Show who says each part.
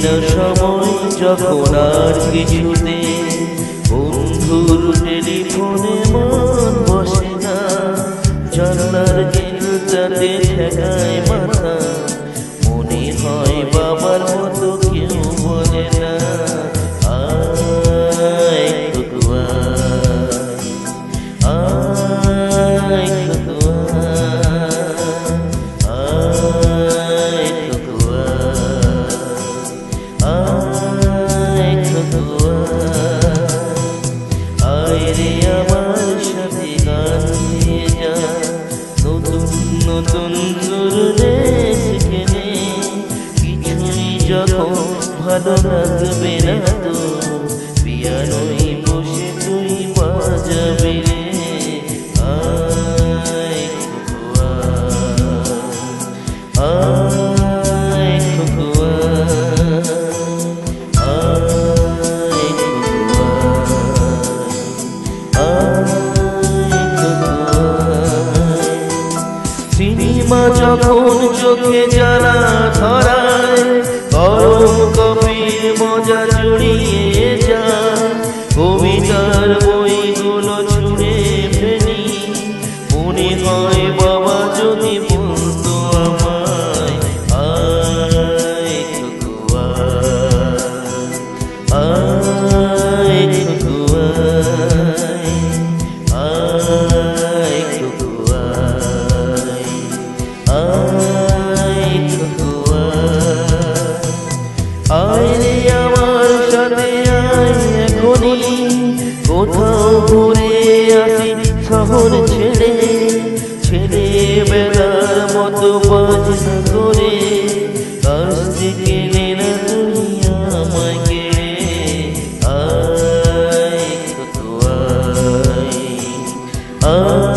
Speaker 1: না সময় যখন আর কিছুতে বন্ধুর টেলিফোনে মন বসে না, জানলার গেলটাতে ঠেকায় মাথা, মনে হয় বাবার মতো কেউ বলে না আয় খোকুয়া, আয় খোকুয়া, আয় খোকুয়া, আয় খোকুয়া, আয় রে আমার সাথে গান গেয়ে যা, নতুন নতুন সুরে শিখে নে, কিছুই যখন ভালো লাগবে না তো পিয়ানোয় বসে তুই বাজাবি রে আয় খোকুয়া, আয় খোকুয়া, আয় খোকুয়া, আয় খোকুয়া। সিনেমা যখন চোখে জ্বালা ধরায়, গরম কফির মজা জড়িয়ে যায়, কবিতার বইগুলো ছুঁড়ে ফেলি, মনে হয় বাবা যদি বলতো আমায় আয় খোকুয়া, আয় খোকুয়া, আয় খোকুয়া, আয় খোকুয়া, আয় রে আমার সাথে আয় এখনই, কোথাও ঘুরে আসি শহর ছেড়ে, ছেলেবেলার মতো বাজনা করে, কাছ থেকে নে না তুই আমায় কেড়ে আয় খোকুয়া, আয়